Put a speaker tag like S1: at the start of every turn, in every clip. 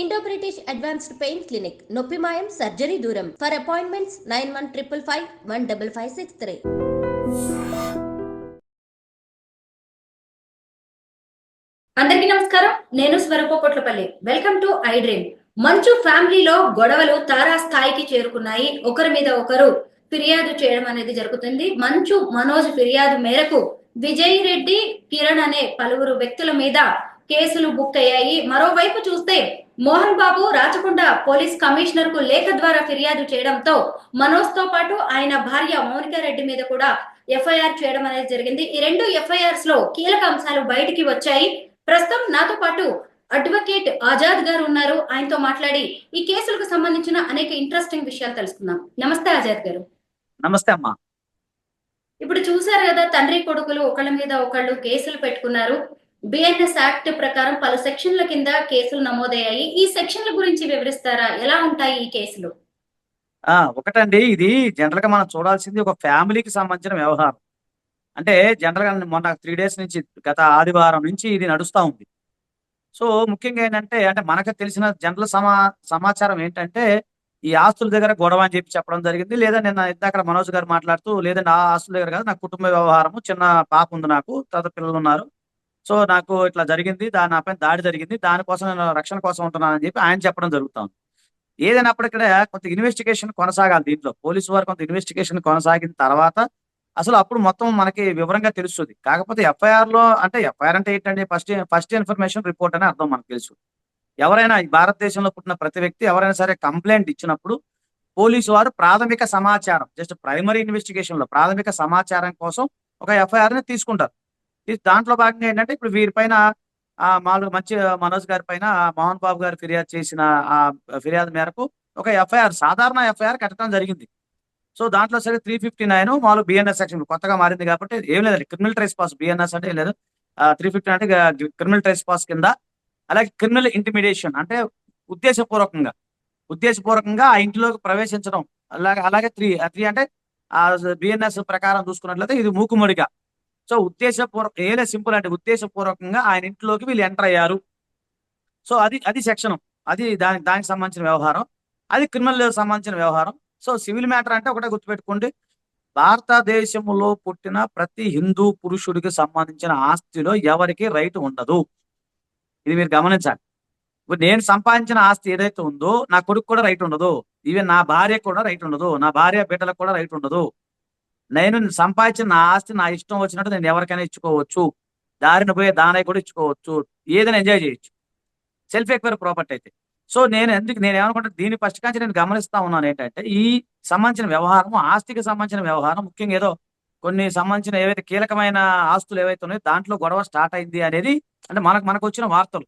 S1: Indo British advanced pain clinic నొప్పి మాయం surgery దూరం ఫర్ అపాయింట్మెంట్స్ 9155515563.
S2: అందరికీ నమస్కారం. నేను Swaroopa Potlapalli. Welcome to I dream. Manchu ఫ్యామిలీలో గొడవలు తారాస్థాయికి చేరుకున్నాయి. ఒకరి మీద ఒకరు ఫిర్యాదు చేయడం అనేది జరుగుతుంది. మంచు మనోజ్ ఫిర్యాదు మేరకు విజయ్ రెడ్డి, కిరణ్ అనే పలువురు వ్యక్తుల మీద కేసులు బుక్ అయ్యాయి. మరోవైపు చూస్తే మోహన్ బాబు రాచకొండ పోలీస్ కమిషనర్ కు లేఖ ద్వారా ఫిర్యాదు చేయడంతో మనోజ్ తో పాటు ఆయన భార్య మౌనిక రెడ్డి మీద కూడా ఎఫ్ఐఆర్ చేయడం అనేది జరిగింది. ఈ రెండు ఎఫ్ఐఆర్స్ లో కీలక అంశాలు బయటికి వచ్చాయి. ప్రస్తుతం నాతో పాటు అడ్వకేట్ ఆజాద్ గారు ఉన్నారు. ఆయనతో మాట్లాడి ఈ కేసులకు సంబంధించిన అనేక ఇంట్రెస్టింగ్ విషయాలు తెలుసుకుందాం. నమస్తే ఆజాద్ గారు.
S3: నమస్తే అమ్మా.
S2: ఇప్పుడు చూసారు కదా, తండ్రి కొడుకులు ఒకళ్ళ మీద ఒకళ్ళు కేసులు పెట్టుకున్నారు. బిఎన్ఎస్ యాక్ట్ ప్రకారం పలు సెక్షన్ల కింద కేసులు నమోదయ్యాయి. ఈ సెక్షన్ల గురించి వివరిస్తారా? ఎలా ఉంటాయి ఈ కేసులు?
S3: ఒకటండి, ఇది జనరల్ గా మనం చూడాల్సింది ఒక ఫ్యామిలీకి సంబంధించిన వ్యవహారం. అంటే జనరల్ గా మొన్న 3 days నుంచి, గత ఆదివారం నుంచి ఇది నడుస్తా ఉంది. సో ముఖ్యంగా ఏంటంటే, అంటే మనకు తెలిసిన జనరల్ సమాచారం ఏంటంటే, ఈ ఆస్తుల దగ్గర గొడవ అని చెప్పడం జరిగింది. లేదా నిన్న ఇందాక మనోజ్ గారు మాట్లాడుతూ, లేదంటే ఆ ఆస్తుల దగ్గర కాదు, నా కుటుంబ వ్యవహారము, చిన్న పాప ఉంది నాకు, తర్వాత పిల్లలు ఉన్నారు, సో నాకు ఇట్లా జరిగింది, నా పైన దాడి జరిగింది, దానికోసం నేను రక్షణ కోసం ఉంటున్నానని చెప్పి ఆయన చెప్పడం జరుగుతుంది. ఏదైనప్పుడు ఇక్కడ కొంత ఇన్వెస్టిగేషన్ కొనసాగాలి. దీంట్లో పోలీసు వారు కొంత ఇన్వెస్టిగేషన్ కొనసాగిన తర్వాత అసలు అప్పుడు మొత్తం మనకి వివరంగా తెలుస్తుంది. కాకపోతే ఎఫ్ఐఆర్ లో, అంటే ఎఫ్ఐఆర్ అంటే ఏంటంటే ఫస్ట్ ఇన్ఫర్మేషన్ రిపోర్ట్ అని అర్థం. మనకు తెలుసు, ఎవరైనా ఈ భారతదేశంలో పుట్టిన ప్రతి వ్యక్తి ఎవరైనా సరే కంప్లైంట్ ఇచ్చినప్పుడు పోలీసు వారు ప్రాథమిక సమాచారం, జస్ట్ ప్రైమరీ ఇన్వెస్టిగేషన్ లో ప్రాథమిక సమాచారం కోసం ఒక ఎఫ్ఐఆర్ ని తీసుకుంటారు. దాంట్లో భాగంగా ఏంటంటే, ఇప్పుడు వీరిపైన మామూలుగా మంచి మనోజ్ గారి పైన మోహన్ బాబు గారు ఫిర్యాదు చేసిన ఆ ఫిర్యాదు మేరకు ఒక ఎఫ్ఐఆర్, సాధారణ ఎఫ్ఐఆర్ కట్టడం జరిగింది. సో దాంట్లో సరే 359 మామూలు బిఎన్ఎస్ సెక్షన్ కొత్తగా మారింది కాబట్టి ఏం లేదండి, క్రిమినల్ ట్రేస్ పాస్. బిఎన్ఎస్ అంటే లేదు, 359 అంటే క్రిమినల్ ట్రేస్ పాస్ కింద. అలాగే క్రిమినల్ ఇంటిమిడేషన్ అంటే ఉద్దేశపూర్వకంగా ఆ ఇంటిలోకి ప్రవేశించడం. అలాగే త్రీ అంటే ఆ బిఎన్ఎస్ ప్రకారం చూసుకున్నట్లయితే ఇది మూకుమ్మడిగా. సో ఏలే సింపుల్ అంటే ఉద్దేశపూర్వకంగా ఆయన ఇంట్లోకి వీళ్ళు ఎంటర్ అయ్యారు. సో అది సెక్షన్, అది దానికి సంబంధించిన వ్యవహారం, అది క్రిమినల్ సంబంధించిన వ్యవహారం. సో సివిల్ మ్యాటర్ అంటే ఒకటే గుర్తుపెట్టుకోండి, భారతదేశంలో పుట్టిన ప్రతి హిందూ పురుషుడికి సంబంధించిన ఆస్తిలో ఎవరికి రైట్ ఉండదు. ఇది మీరు గమనించాలి. ఇప్పుడు నేను సంపాదించిన ఆస్తి ఏదైతే ఉందో నా కొడుకు కూడా రైట్ ఉండదు, ఈవెన్ నా భార్యకు కూడా రైట్ ఉండదు, నా భార్య బిడ్డలకు కూడా రైట్ ఉండదు. నేను సంపాదించిన నా ఆస్తి నా ఇష్టం వచ్చినట్టు నేను ఎవరికైనా ఇచ్చుకోవచ్చు, దారిన పోయే దానయ్య కూడా ఇచ్చుకోవచ్చు, ఏదైనా ఎంజాయ్ చేయొచ్చు, సెల్ఫ్ ఎక్వైర్ ప్రాపర్టీ అయితే. సో నేను ఏమనుకుంటే, దీని ఫస్ట్ కాంచి నేను గమనిస్తా ఉన్నాను ఏంటంటే, ఈ సంబంధించిన వ్యవహారం, ఆస్తికి సంబంధించిన వ్యవహారం, ముఖ్యంగా ఏదో కొన్ని సంబంధించిన ఏవైతే కీలకమైన ఆస్తులు ఏవైతే ఉన్నాయో దాంట్లో గొడవ స్టార్ట్ అయింది అనేది అంటే మనకు వచ్చిన వార్తలు.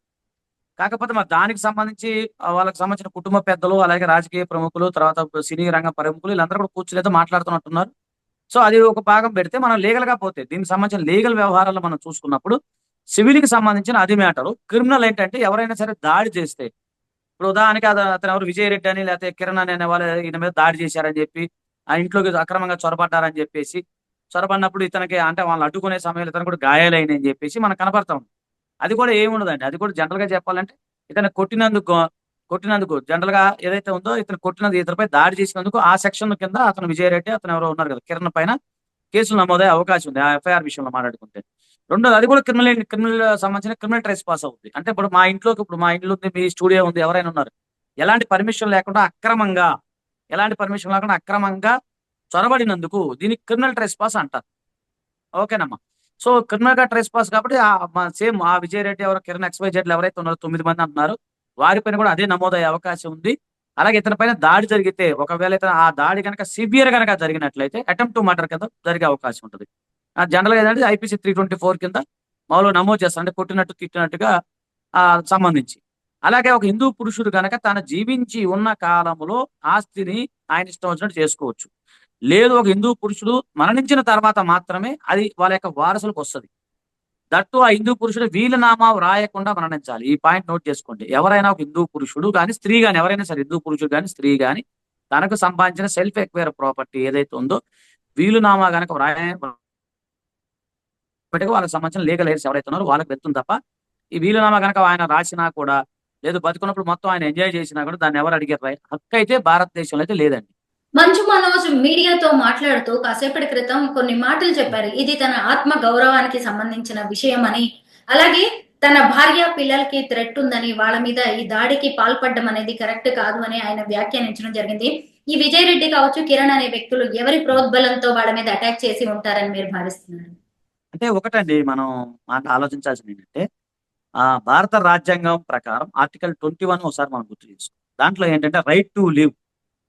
S3: కాకపోతే మరి దానికి సంబంధించి వాళ్ళకి సంబంధించిన కుటుంబ పెద్దలు, అలాగే రాజకీయ ప్రముఖులు, తర్వాత సినీ రంగ ప్రముఖులు, వీళ్ళందరూ కూడా కూర్చుని ఏదో మాట్లాడుతున్నట్టున్నారు. సో అది ఒక భాగం పెడితే, మనం లీగల్ గా పోతే దీనికి సంబంధించిన లీగల్ వ్యవహారాలు మనం చూసుకున్నప్పుడు సివిల్ కి సంబంధించిన అది మ్యాటరు. క్రిమినల్ ఏంటంటే, ఎవరైనా సరే దాడి చేస్తే, ఇప్పుడు ఉదాహరణకి అతను ఎవరు విజయ్ రెడ్డి అని లేకపోతే కిరణ్ అనే వాళ్ళు ఈయన మీద దాడి చేశారని చెప్పి, ఆ ఇంట్లోకి అక్రమంగా చొరబడ్డారని చెప్పేసి, చొరబడినప్పుడు ఇతనికి అంటే వాళ్ళని అడ్డుకునే సమయంలో ఇతను కూడా గాయాలైన అని చెప్పేసి మనకు కనపడతా ఉంది. అది కూడా ఏముండదండి, అది కూడా జనరల్ గా చెప్పాలంటే ఇతను కొట్టినందుకు జనరల్ గా ఏదైతే ఉందో, ఇతను కొట్టినందుకు, ఇతనిపై దాడి చేసినందుకు ఆ సెక్షన్ కింద అతను విజయ్ రెడ్డి అతను ఎవరో ఉన్నారు కదా కిరణ్ పైన కేసులు నమోదయ్యే అవకాశం ఉంది, ఆ ఎఫ్ఐఆర్ విషయంలో మాట్లాడుకుంటే. రెండోది, అది కూడా క్రిమినల్ సంబంధించిన క్రిమినల్ ట్రేస్ పాస్ అవుతుంది. అంటే ఇప్పుడు మా ఇంట్లో ఉంది, మీ స్టూడియో ఉంది, ఎవరైనా ఉన్నారు, ఎలాంటి పర్మిషన్ లేకుండా అక్రమంగా చొరబడినందుకు దీనికి క్రిమినల్ ట్రేస్ పాస్ అంటారు. ఓకేనమ్మా. సో క్రిమినల్ గా ట్రేస్ పాస్ కాబట్టి సేమ్ ఆ విజయ్ రెడ్డి ఎవరో కిరణ్ XYZ ఎవరైతే ఉన్నారో 9 మంది అంటున్నారు, వారిపైన కూడా అదే నమోదయ్యే అవకాశం ఉంది. అలాగే ఇతని పైన దాడి జరిగితే, ఒకవేళ ఇతను ఆ దాడి కనుక సివియర్ కనుక జరిగినట్లయితే అటెంప్ట్ టు మర్డర్ కింద జరిగే అవకాశం ఉంటుంది. జనరల్ గా ఏంటంటే IPC 324 కింద మామూలుగా నమోదు చేస్తారు, అంటే కొట్టినట్టు తిట్టినట్టుగా సంబంధించి. అలాగే ఒక హిందూ పురుషుడు కనుక తను జీవించి ఉన్న కాలంలో ఆస్తిని ఆయన ఇష్టం వచ్చినట్టు చేసుకోవచ్చు. లేదు, ఒక హిందూ పురుషుడు మరణించిన తర్వాత మాత్రమే అది వాళ్ళ యొక్క వారసులకు వస్తుంది. దట్టు ఆ హిందూ పురుషుడు వీలునామా వ్రాయకుండా మరణించాలి. ఈ పాయింట్ నోట్ చేసుకోండి. ఎవరైనా ఒక హిందూ పురుషుడు కానీ స్త్రీ కానీ, ఎవరైనా సరే హిందూ పురుషుడు కానీ స్త్రీ కానీ తనకు సంపాదించిన సెల్ఫ్ ఎక్వైర్ ప్రాపర్టీ ఏదైతే ఉందో వీలునామా కనుక వాళ్ళకి సంబంధించిన లీగల్ హెయిర్స్ ఎవరైతే ఉన్నారో వాళ్ళకి వెళ్తుంది తప్ప, ఈ వీలునామా కనుక ఆయన రాసినా కూడా లేదు బతుకున్నప్పుడు మొత్తం ఆయన ఎంజాయ్ చేసినా కూడా దాన్ని ఎవరు అడిగారు హక్కు అయితే భారతదేశంలో అయితే లేదండి.
S2: మంచు మనోజ్ మీడియాతో మాట్లాడుతూ కాసేపటి క్రితం కొన్ని మాటలు చెప్పారు. ఇది తన ఆత్మ గౌరవానికి సంబంధించిన విషయం అని, అలాగే తన భార్య పిల్లలకి థ్రెట్ ఉందని, వాళ్ళ మీద ఈ దాడికి పాల్పడడం అనేది కరెక్ట్ కాదు అని ఆయన వ్యాఖ్యానించడం జరిగింది. ఈ విజయ్ రెడ్డి కావచ్చు, కిరణ్ అనే వ్యక్తులు ఎవరి ప్రోద్బలంతో వాళ్ళ మీద అటాక్ చేసి ఉంటారని మీరు భావిస్తున్నారు?
S3: అంటే ఒకటండి మనం ఆలోచించాల్సింది ఏంటంటే భారత రాజ్యాంగం ప్రకారం ఆర్టికల్ 21 ఒకసారి మనం గుర్తు చేసుకోం. దాంట్లో ఏంటంటే రైట్ టు లివ్,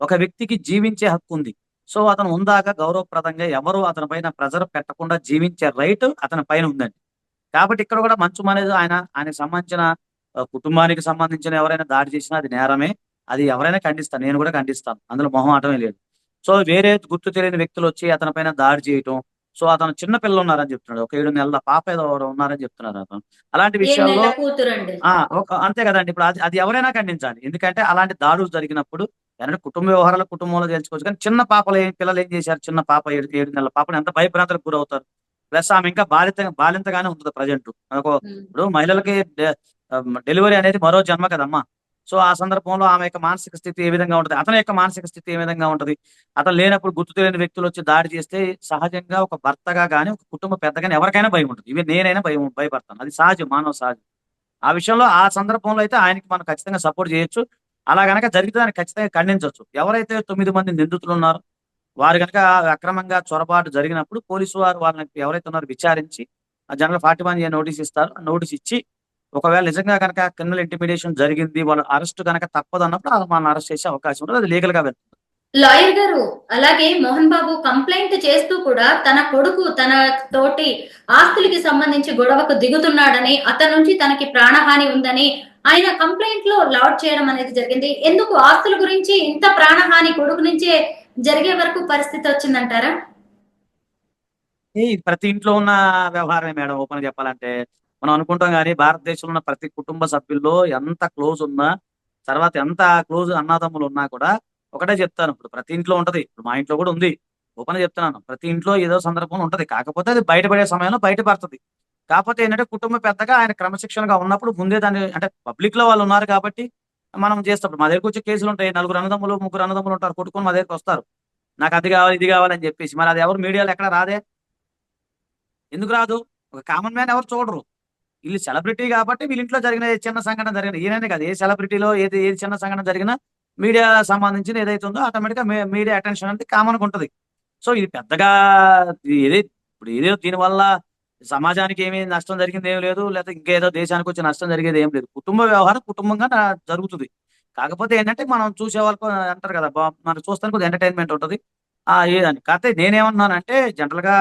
S3: ఒక వ్యక్తికి జీవించే హక్కు ఉంది. సో అతను ఉందాక గౌరవప్రదంగా ఎవరు అతని పైన ప్రెజర్ పెట్టకుండా జీవించే రైట్ అతని పైన ఉందండి. కాబట్టి ఇక్కడ కూడా మంచు అనేది ఆయనకు సంబంధించిన కుటుంబానికి సంబంధించిన ఎవరైనా దాడి చేసినా అది నేరమే. అది ఎవరైనా ఖండిస్తాను, నేను కూడా ఖండిస్తాను, అందులో మొహమాటమే లేదు. సో వేరే గుర్తు తెలియని వ్యక్తులు వచ్చి అతని పైన దాడి చేయటం, సో అతను చిన్న పిల్లలు ఉన్నారని చెప్తున్నాడు, ఒక 7 నెలల పాప ఏదో ఉన్నారని చెప్తున్నారు అతను. అలాంటి
S2: 7
S3: విషయాల్లో
S2: నెలల కూతురండి.
S3: అంతే కదండి. ఇప్పుడు అది ఎవరైనా ఖండించాలి. ఎందుకంటే అలాంటి దాడులు జరిగినప్పుడు ఏంటంటే కుటుంబ వ్యవహారాలు కుటుంబంలో తెలుసుకోవచ్చు, కానీ చిన్న పిల్లలు ఏం చేశారు? చిన్న పాప 7 నెలల పాపను ఎంత భయభ్రాంతులకు గురవుతారు. ప్లస్ ఆమె ఇంకా బాలింతగానే ఉంటుంది ప్రజెంట్. ఇప్పుడు మహిళలకి డెలివరీ అనేది మరో జన్మ కదమ్మా. సో ఆ సందర్భంలో ఆమె యొక్క మానసిక స్థితి ఏ విధంగా ఉంటుంది, అతని యొక్క మానసిక స్థితి ఏ విధంగా ఉంటుంది. అతను లేనప్పుడు గుర్తు తెలియని వ్యక్తులు వచ్చి దాడి చేస్తే సహజంగా ఒక భర్తగా కానీ ఒక కుటుంబ పెద్దగానే ఎవరికైనా భయం ఉంటుంది. ఇవి నేనైనా భయపడతాను, అది సహజం, మానవ సహజం. ఆ విషయంలో ఆ సందర్భంలో అయితే ఆయనకి మనం ఖచ్చితంగా సపోర్ట్ చేయొచ్చు. అలా గనక జరిగితే దాన్ని ఖచ్చితంగా ఖండించవచ్చు. ఎవరైతే 9 మంది నిందితులు ఉన్నారో వారు కనుక అక్రమంగా చొరబాటు జరిగినప్పుడు పోలీసు వారు వాళ్ళని ఎవరైతే ఉన్నారో విచారించి జనరల్ 41A నోటీస్ ఇస్తారు. నోటీస్ ఇచ్చి ఒకవేళ నిజంగా కనుక క్రిమినల్ ఇంటిమిడేషన్ జరిగింది, వాళ్ళు అరెస్ట్ కనుక తప్పదు అన్నప్పుడు వాళ్ళని అరెస్ట్ చేసే అవకాశం ఉంటుంది. అది లీగల్ గా వెళ్తుంది.
S2: లాయర్ గారు, అలాగే మోహన్ బాబు కంప్లైంట్ చేస్తూ కూడా తన కొడుకు తన తోటి ఆస్తులకి సంబంధించి గొడవకు దిగుతున్నాడని, అతని నుంచి తనకి ప్రాణహాని ఉందని ఆయన కంప్లైంట్ లో లాడ్ చేయడం అనేది జరిగింది. ఎందుకు ఆస్తుల గురించి ఇంత ప్రాణహాని కొడుకు నుంచే జరిగే వరకు పరిస్థితి వచ్చిందంటారా?
S3: ప్రతి ఇంట్లో ఉన్న వ్యవహారమే మేడం. ఓపెన్ చెప్పాలంటే మనం అనుకుంటాం కానీ భారతదేశంలో ఉన్న ప్రతి కుటుంబ సభ్యుల్లో ఎంత క్లోజ్ ఉన్నా, తర్వాత ఎంత క్లోజ్ అన్నదమ్ములు ఉన్నా కూడా ఒకటే చెప్తాను, ఇప్పుడు ప్రతి ఇంట్లో ఉంటది. ఇప్పుడు మా ఇంట్లో కూడా ఉంది. ఓపెన్ చెప్తున్నాను, ప్రతి ఇంట్లో ఏదో సందర్భం ఉంటది. కాకపోతే అది బయటపడే సమయంలో బయటపడుతుంది. కాకపోతే ఏంటంటే కుటుంబ పెద్దగా ఆయన క్రమశిక్షణగా ఉన్నప్పుడు ముందే దాన్ని, అంటే పబ్లిక్ లో వాళ్ళు ఉన్నారు కాబట్టి మనం చేస్తాం. మా దగ్గరకు వచ్చే కేసులు ఉంటాయి, 4 అన్నదమ్ములు 3 అన్నదమ్ములు ఉంటారు, కొట్టుకొని మా దగ్గరకు వస్తారు, నాకు అది కావాలి ఇది కావాలని చెప్పేసి. మరి అది ఎవరు మీడియాలో ఎక్కడ రాదే, ఎందుకు రాదు? ఒక కామన్ మ్యాన్ ఎవరు చూడరు. వీళ్ళు సెలబ్రిటీ కాబట్టి వీళ్ళ ఇంట్లో జరిగిన చిన్న సంఘటన జరిగిన, ఈయననే కాదు, ఏ సెలబ్రిటీలో ఏది చిన్న సంఘటన జరిగినా మీడియా సంబంధించిన ఏదైతే ఉందో ఆటోమేటిక్ గా మీడియా అటెన్షన్ అనేది కామన్ గా ఉంటది. సో ఇది పెద్దగా ఇప్పుడు ఏదో దీనివల్ల సమాజానికి ఏమీ నష్టం జరిగింది ఏం లేదు, లేకపోతే ఇంకేదో దేశానికి వచ్చి నష్టం జరిగేది ఏం లేదు. కుటుంబ వ్యవహారం కుటుంబంగా జరుగుతుంది. కాకపోతే ఏంటంటే మనం చూసే వాళ్ళకు అంటారు కదా, మనం చూస్తానికి కొద్దిగా ఎంటర్టైన్మెంట్ ఉంటుంది ఏదని. కాకపోతే నేనేమన్నానంటే జనరల్ గా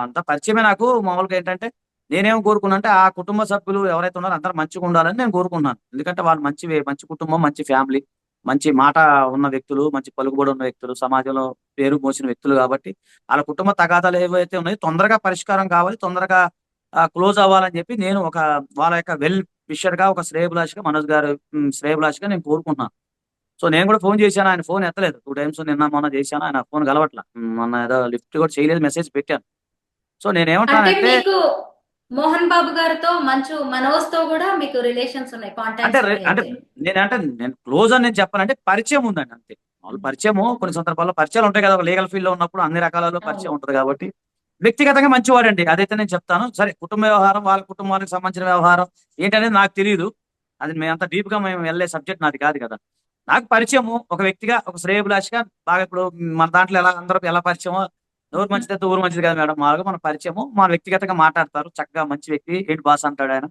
S3: అంత పరిచయమే నాకు. మామూలుగా ఏంటంటే నేనేం కోరుకున్నా అంటే ఆ కుటుంబ సభ్యులు ఎవరైతే ఉన్నారో అందరూ మంచిగా ఉండాలని నేను కోరుకున్నాను. ఎందుకంటే వాళ్ళు మంచి కుటుంబం, మంచి ఫ్యామిలీ, మంచి మాట ఉన్న వ్యక్తులు, మంచి పలుకుబడి ఉన్న వ్యక్తులు, సమాజంలో పేరు మోసిన వ్యక్తులు కాబట్టి వాళ్ళ కుటుంబ తగాదాలు ఏవైతే ఉన్నాయో తొందరగా పరిష్కారం కావాలి, తొందరగా క్లోజ్ అవ్వాలని చెప్పి నేను వాళ్ళ యొక్క వెల్ విషర్ గా, ఒక శ్రేయభిలాషిగా, మనోజ్ గారు శ్రేయభిలాషిగా నేను కోరుకుంటున్నాను. సో నేను కూడా ఫోన్ చేశాను, ఆయన ఫోన్ ఎత్తలేదు. 2 times నిన్న మొన్న చేశాను, ఆయన ఫోన్ కలవట్ల. మొన్న ఏదో లిఫ్ట్ కూడా చేయలేదు, మెసేజ్ పెట్టాను. సో
S2: అంటే
S3: నేనేమంటానంటే
S2: మీకు మోహన్ బాబు గారితో మంచు మనోజ్ తో కూడా మీకు రిలేషన్స్ ఉన్నాయి,
S3: అంటే
S2: కాంటాక్ట్స్
S3: అంటే
S2: ఉన్నాయి?
S3: నేను క్లోజ్ అని నేను చెప్పానంటే పరిచయం ఉందండి అంతే. వాళ్ళు పరిచయము కొన్ని సందర్భాల్లో పరిచయాలు ఉంటాయి కదా, లీగల్ ఫీల్డ్ లో ఉన్నప్పుడు అన్ని రకాలలో పరిచయం
S2: అవును.
S3: ఉంటుంది కాబట్టి. వ్యక్తిగతంగా మంచివాడండి, అదైతే నేను చెప్తాను. సరే కుటుంబ వ్యవహారం, వాళ్ళ కుటుంబానికి సంబంధించిన వ్యవహారం ఏంటనేది నాకు తెలియదు. అది మేమంత డీప్ గా మేము వెళ్ళే సబ్జెక్ట్ నాది కాదు కదా. నాకు పరిచయము ఒక వ్యక్తిగా, ఒక శ్రేయభిలాషిగా బాగా. ఇప్పుడు మన దాంట్లో అందరూ ఎలా పరిచయమో, ఎవరు మంచిది అయితే ఊరు మంచిది కదా మేడం, మాగా మన పరిచయము, మన వ్యక్తిగతంగా మాట్లాడతారు. చక్కగా మంచి వ్యక్తి, ఏంటి బాస్ అంటాడు ఆయన,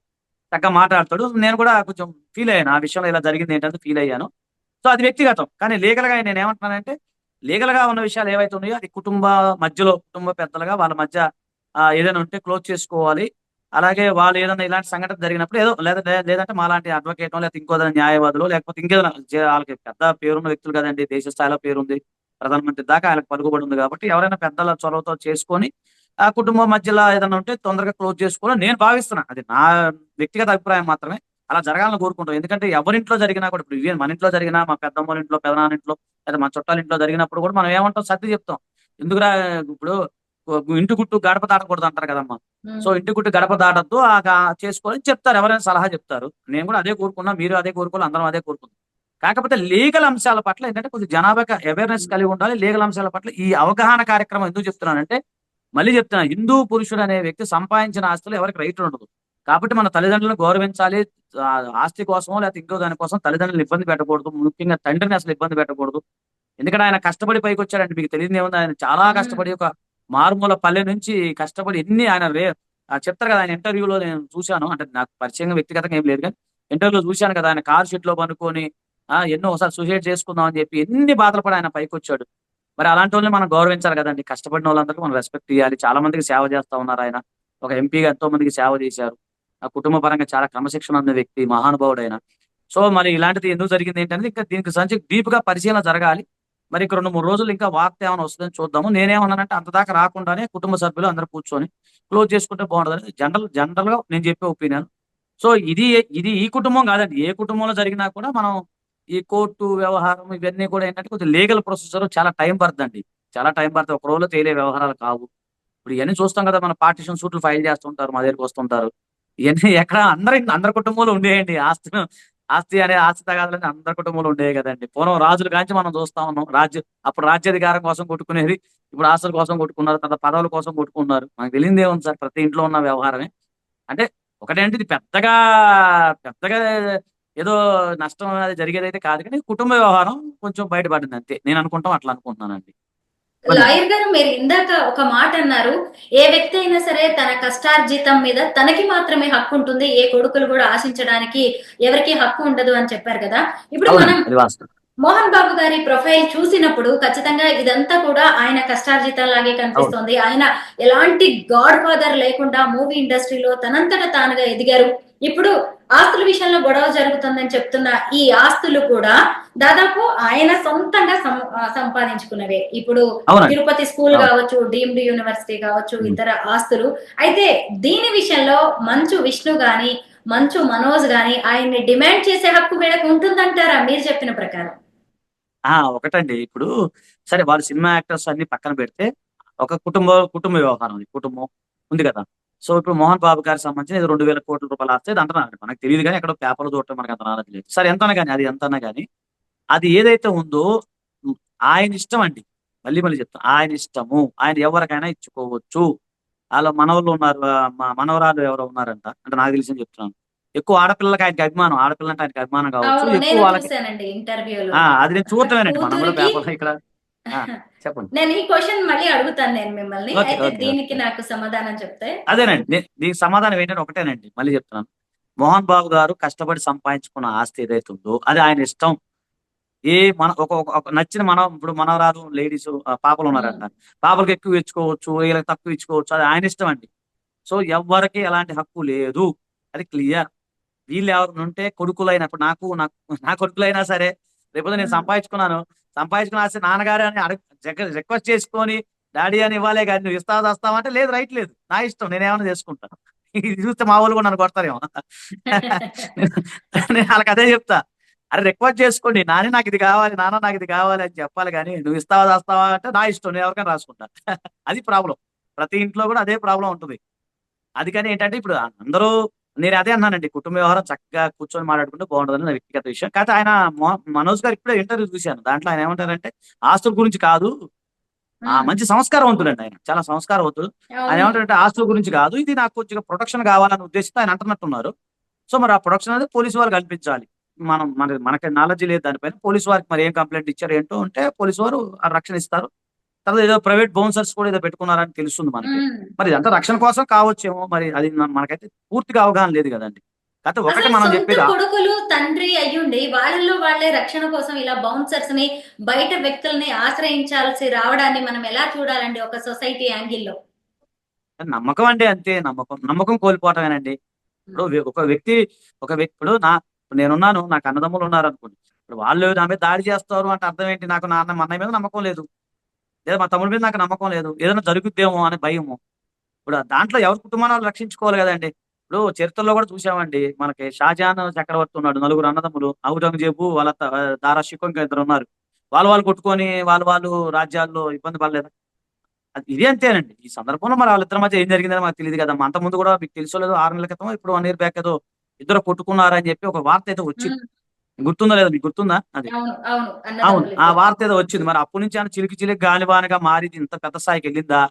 S3: చక్కగా మాట్లాడతాడు. నేను కూడా కొంచెం ఫీల్ అయ్యాను, ఆ విషయంలో ఇలా జరిగింది ఏంటంటే ఫీల్ అయ్యాను. సో అది వ్యక్తిగతం. కానీ లీగల్ గా నేను ఏమంటున్నానంటే, లీగల్ గా ఉన్న విషయాలు ఏవైతే ఉన్నాయో అది కుటుంబ మధ్యలో, కుటుంబ పెద్దలుగా వాళ్ళ మధ్య ఏదైనా ఉంటే క్లోజ్ చేసుకోవాలి. అలాగే వాళ్ళు ఏదైనా ఇలాంటి సంఘటన జరిగినప్పుడు ఏదో లేదంటే మాలాంటి అడ్వకేటో, లేకపోతే ఇంకో న్యాయవాదులు, లేకపోతే ఇంకేదైనా వాళ్ళకి పెద్ద పేరున్న వ్యక్తులు కదండి, దేశ స్థాయిలో పేరుంది, ప్రధానమంత్రి దాకా ఆయనకు పలుకుబడి ఉంది కాబట్టి ఎవరైనా పెద్దల చొరవతో చేసుకొని ఆ కుటుంబం మధ్యలో ఏదైనా ఉంటే తొందరగా క్లోజ్ చేసుకోవాలని నేను భావిస్తున్నాను. అది నా వ్యక్తిగత అభిప్రాయం మాత్రమే. అలా జరగాలని కోరుకుంటాం. ఎందుకంటే ఎవరింట్లో జరిగినా కూడా, ఇప్పుడు ఈవెన్ మన ఇంట్లో జరిగినా, మా పెద్దమ్మ ఇంట్లో, పెదనాన్న ఇంట్లో, లేదా మా చుట్టాల ఇంట్లో జరిగినప్పుడు కూడా మనం ఏమంటాం, సర్ది చెప్తాం. ఎందుకురా ఇప్పుడు ఇంటి గుట్టు గడప దాటకూడదు అంటారు కదమ్మా. సో
S2: ఉమ్.
S3: ఇంటి గుట్టు గడప దాటద్దు చేసుకోవాలని చెప్తారు, ఎవరైనా సలహా చెప్తారు. నేను కూడా అదే కోరుకున్నా, మీరు అదే కోరుకోవాలి, అందరం అదే కోరుకుందాం. కాకపోతే లీగల్ అంశాల పట్ల ఏంటంటే కొంచెం జనాభాకి అవేర్నెస్ కలిగి ఉండాలి. లీగల్ అంశాల పట్ల ఈ అవగాహన కార్యక్రమం ఎందుకు చెప్తున్నానంటే, మళ్ళీ చెప్తున్నా, హిందూ పురుషుడు అనే వ్యక్తి సంపాదించిన ఆస్తులు ఎవరికి రైట్ ఉండదు. కాబట్టి మన తల్లిదండ్రులను గౌరవించాలి. ఆ, ఆస్తి కోసమో లేకపోతే ఇంకో దానికోసం తల్లిదండ్రులను ఇబ్బంది పెట్టకూడదు. ముఖ్యంగా తండ్రిని అసలు ఇబ్బంది పెట్టకూడదు. ఎందుకంటే ఆయన కష్టపడి పైకి వచ్చాడంటే మీకు తెలియదు ఏముంది, ఆయన చాలా
S2: ఉమ్.
S3: కష్టపడి ఒక మారుమూల పల్లె నుంచి కష్టపడి ఎన్ని ఆయన చెప్తారు కదా, ఆయన ఇంటర్వ్యూలో నేను చూశాను. అంటే నాకు పరిచయంగా వ్యక్తిగతంగా ఏం లేదు కానీ ఇంటర్వ్యూలో చూశాను కదా, ఆయన కార్ షీట్ లో పనుకొని ఎన్నో ఒకసారి సూసైడ్ చేసుకుందాం అని చెప్పి ఎన్ని బాధలు పడి ఆయన పైకి వచ్చాడు. మరి అలాంటి వాళ్ళని మనం గౌరవించాలి కదండి. కష్టపడిన వాళ్ళందరికీ మనం రెస్పెక్ట్ ఇవ్వాలి. చాలా మందికి సేవ చేస్తా ఉన్నారు ఆయన. ఒక ఎంపీగా ఎంతో మందికి సేవ చేశారు. ఆ కుటుంబ పరంగా చాలా క్రమశిక్షణ ఉన్న వ్యక్తి, మహానుభావుడు ఆయన. సో మరి ఇలాంటిది ఎందుకు జరిగింది ఏంటనేది ఇంకా దీనికి సంచి డీప్ గా పరిశీలన జరగాలి. మరి ఇంక 2-3 రోజులు ఇంకా వార్త ఏమైనా వస్తుందని చూద్దాము. నేనేమన్నానంటే అంత దాకా రాకుండానే కుటుంబ సభ్యులు అందరూ కూర్చొని క్లోజ్ చేసుకుంటే బాగుంటుందని జనరల్ గా నేను చెప్పే ఒపీనియన్. సో ఇది ఇది ఈ కుటుంబం కాదండి, ఏ కుటుంబంలో జరిగినా కూడా మనం ఈ కోర్టు వ్యవహారం ఇవన్నీ కూడా ఏంటంటే కొంచెం లీగల్ ప్రొసెసర్ చాలా టైం పడుతుందండి. చాలా టైం పడుతుంది, ఒక రోజులో తేలే వ్యవహారాలు కావు. ఇప్పుడు ఇవన్నీ చూస్తాం కదా, మన పార్టీషన్ సూట్లు ఫైల్ చేస్తుంటారు, మా దగ్గరికి వస్తుంటారు. ఇవన్నీ ఎక్కడ అందరి కుటుంబంలో ఉండేయండి. ఆస్తి తగాదాలని అందరి కుటుంబంలో ఉండేవి కదండి. పూర్వం రాజుల కాంచి మనం చూస్తా ఉన్నాం. అప్పుడు రాజ్యాధికారం కోసం కొట్టుకునేది, ఇప్పుడు ఆస్తుల కోసం కొట్టుకున్నారు, తర్వాత పదవుల కోసం కొట్టుకున్నారు. మనకు తెలియదు ఏముంది సార్, ప్రతి ఇంట్లో ఉన్న వ్యవహారమే. అంటే ఒకటేంటి, ఇది పెద్దగా పెద్దగా ఏదో నష్టం అది జరిగేది అయితే కాదు, కానీ కుటుంబ వ్యవహారం కొంచెం బయటపడింది అంతే. నేను అనుకుంటాం, అట్లా అనుకుంటున్నానండి. చెప్పండి.
S2: లాయర్ గారు, మీరు ఇందాక ఒక మాట అన్నారు, ఏ వ్యక్తి అయినా సరే తన కష్టార్జితం మీద తనకి మాత్రమే హక్కు ఉంటుంది, ఏ కొడుకులు కూడా ఆశించడానికి ఎవరికి హక్కు ఉండదు అని చెప్పారు కదా. ఇప్పుడు మనం
S3: అవునండి, అది వాస్తవం.
S2: మోహన్ బాబు గారి ప్రొఫైల్ చూసినప్పుడు ఖచ్చితంగా ఇదంతా కూడా ఆయన కష్టార్జితం లాగే కనిపిస్తోంది. ఆయన ఎలాంటి గాడ్ ఫాదర్ లేకుండా మూవీ ఇండస్ట్రీలో తనంతట తానుగా ఎదిగారు. ఇప్పుడు ఆస్తుల విషయంలో గొడవ జరుగుతుందని చెప్తున్న ఈ ఆస్తులు కూడా దాదాపు ఆయన సొంతంగా సంపాదించుకున్నవే. ఇప్పుడు
S3: అవునండి.
S2: తిరుపతి స్కూల్
S3: అవును.
S2: కావచ్చు, డీమ్డ్ యూనివర్సిటీ కావచ్చు,
S3: ఉమ్.
S2: ఇతర ఆస్తులు. అయితే దీని విషయంలో మంచు విష్ణు గాని మంచు మనోజ్ గాని ఆయన్ని డిమాండ్ చేసే హక్కు వీళ్ళకి ఉంటుందంటారా మీరు చెప్పిన ప్రకారం?
S3: ఒకటండి, ఇప్పుడు సరే వాళ్ళు సినిమా యాక్టర్స్ అన్ని పక్కన పెడితే ఒక కుటుంబ వ్యవహారం, అది కుటుంబం ఉంది కదా. సో ఇప్పుడు మోహన్ బాబు గారికి సంబంధించి 2,000 కోట్ల రూపాయలు ఆస్తి అంటున్నారు. మనకు తెలియదు కానీ ఎక్కడో పేపర్లు చూడటం మనకు అంత నాలెడ్జ్ లేదు. సరే ఎంతనా కానీ, అది ఎంతనా కానీ అది ఏదైతే ఉందో ఉమ్, ఆయన ఇష్టం అండి. మళ్ళీ చెప్తాను, ఆయన ఇష్టము. ఆయన ఎవరికైనా ఇచ్చుకోవచ్చు. వాళ్ళ మనవళ్ళు ఉన్నారు, మా మనవరాలు ఎవరో ఉన్నారంట, అంటే నాకు తెలిసి చెప్తున్నాను. ఎక్కువ ఆడపిల్లలకి ఆయనకి అభిమానం, ఆడపిల్ల అంటే ఆయనకి అభిమానం కావచ్చు
S2: అవును,
S3: ఎక్కువ
S2: నేను
S3: వాళ్ళకి.
S2: చూశానండి ఇంటర్వ్యూలో.
S3: అది నేను చూడటమేనండి, మనం కూడా
S2: కూతురికి
S3: పేపర్ ఇక్కడ. ఆ, చెప్పండి.
S2: నేను ఈ క్వశ్చన్ మళ్ళీ అడుగుతాను నేను మిమ్మల్ని,
S3: ఓకే,
S2: అయితే
S3: ఓకే,
S2: దీనికి
S3: ఓకే.
S2: నాకు సమాధానం చెప్తే.
S3: అదేనండి, దీనికి సమాధానం ఏంటంటే ఒకటేనండి, మళ్ళీ చెప్తున్నాను. మోహన్ బాబు గారు కష్టపడి సంపాదించుకున్న ఆస్తి ఏదైతే ఉందో అది ఆయన ఇష్టం. ఏ మన ఒక నచ్చిన ఇప్పుడు మనవరాలు లేడీస్ పాపలు ఉన్నారంట, పాపలకు ఎక్కువ ఇచ్చుకోవచ్చు, వీళ్ళకి తక్కువ ఇచ్చుకోవచ్చు, అది ఆయన ఇష్టం అండి. సో ఎవ్వరికి ఎలాంటి హక్కు లేదు, అది క్లియర్. వీళ్ళు ఎవరు ఉంటే కొడుకులైనప్పుడు నాకు నాకు నా కొడుకులైనా సరే, లేకపోతే నేను సంపాదించుకున్న ఆస్తి నాన్నగారు అని రిక్వెస్ట్ చేసుకొని డాడీ అని ఇవ్వాలే కానీ నువ్వు వస్తావా అంటే లేదు, రైట్ లేదు, నా ఇష్టం, నేనేమన్నా చేసుకుంటాను. ఇది చూస్తే మా వాళ్ళు కూడా నన్ను కొడతారేమో. నేను వాళ్ళకి అదే చెప్తా, అరే రిక్వెస్ట్ చేసుకోండి, నాన్న నాకు ఇది కావాలి, నాన్న నాకు ఇది కావాలి అని చెప్పాలి, కానీ నువ్వు వస్తావా అంటే నా ఇష్టం, నేను ఎవరికైనా రాసుకుంటా. అది ప్రాబ్లం. ప్రతి ఇంట్లో కూడా అదే ప్రాబ్లం ఉంటుంది. అది కానీ ఏంటంటే ఇప్పుడు అందరూ, నేను అదే అన్నానండి, కుటుంబ వ్యవహారం చక్కగా కూర్చొని మాట్లాడుకుంటే బాగుంటుందని నా వ్యక్తిగత విషయం. కాకపోతే ఆయన మనోజ్ గారు ఇప్పుడే ఇంటర్వ్యూ చూశాను, దాంట్లో ఆయన ఏమంటారంటే ఆస్తుల గురించి కాదు, మంచి సంస్కారవంతుడండి ఆయన, చాలా సంస్కారవంతుడు. ఆయన
S2: అవును.
S3: ఏమంటారంటే ఆస్తుల గురించి కాదు, ఇది నాకు కొద్దిగా ప్రొటెక్షన్ కావాలనే ఉద్దేశంతో ఆయన అంటున్నట్టున్నారు. సో మరి ఆ ప్రొటెక్షన్ అనేది పోలీసు వాళ్ళు కల్పించాలి. మనకి నాలెడ్జ్ లేదు దానిపైన. పోలీసు వారికి మరి ఏం కంప్లైంట్ ఇచ్చారు ఏంటో అంటే పోలీసు వారు ఆ రక్షణ ఇస్తారు. తర్వాత ఏదో ప్రైవేట్ బౌన్సర్స్ కూడా ఏదో పెట్టుకున్నారని తెలుస్తుంది మనకి. మరి ఇదంతా రక్షణ కోసం కావచ్చేమో, మరి అది మనకైతే పూర్తిగా అవగాహన లేదు కదండి. కాకపోతే ఒకటి
S2: అసలు
S3: మనం
S2: సొంత
S3: చెప్పేది
S2: కొడుకులు తండ్రి అయ్యుండి వాళ్ళల్లో వాళ్ళే రక్షణ కోసం ఇలా బౌన్సర్స్ ని, బయట వ్యక్తుల్ని ఆశ్రయించాల్సి రావడాన్ని మనం ఎలా చూడాలండి ఒక సొసైటీ యాంగిల్లో?
S3: నమ్మకం అండి, అంతే. నమ్మకం కోల్పోవటమేనండి. ఇప్పుడు ఇప్పుడు నేనున్నాను, నాకు అన్నదమ్ములు ఉన్నారు అనుకోండి. ఇప్పుడు వాళ్ళు నా మీద దాడి చేస్తారు అంటే అర్థం ఏంటి? నాకు మా అన్నయ్య మీద నమ్మకం లేదు, లేదా మా తమ్ముడి మీద నాకు నమ్మకం లేదు, ఏదైనా జరుగుద్దేమో అనే భయము. ఇప్పుడు దాంట్లో ఎవరి కుటుంబాన్ని వాళ్ళు రక్షించుకోవాలి కదండి. ఇప్పుడు చరిత్రలో కూడా చూసామండి, మనకి షాజహాన్ చక్రవర్తి ఉన్నాడు, 4 అన్నదమ్ములు, ఔరంగజేబు వాళ్ళ దారా షికో ఇంకా 2 ఉన్నారు. వాళ్ళు కొట్టుకొని వాళ్ళు రాజ్యాల్లో ఇబ్బంది పడలేదు. ఇది అంతేనండి. ఈ సందర్భంలో మరి వాళ్ళిద్దరి మధ్య ఏం జరిగిందని మాకు తెలియదు కదా. అంత ముందు కూడా మీకు తెలుసో లేదో 6 నెలల క్రితం ఇప్పుడు 1 ఇయర్ బ్యాక్ ఏదో ఇద్దరు కొట్టుకున్నారని చెప్పి ఒక వార్త అయితే వచ్చింది.
S2: ఉమ్,
S3: గుర్తుందో లేదో, మీకు గుర్తుందా అది?
S2: అవును అవును,
S3: అవును.
S2: అన్నదమ్ములు
S3: ఆ
S2: ఇద్దరు.
S3: వార్త ఏదో వచ్చింది. మరి అప్పటి నుంచి ఆయన చిలికి చిలికి గాలివానగా మారింది, ఇంత పెద్ద స్థాయికి వెళ్ళిందా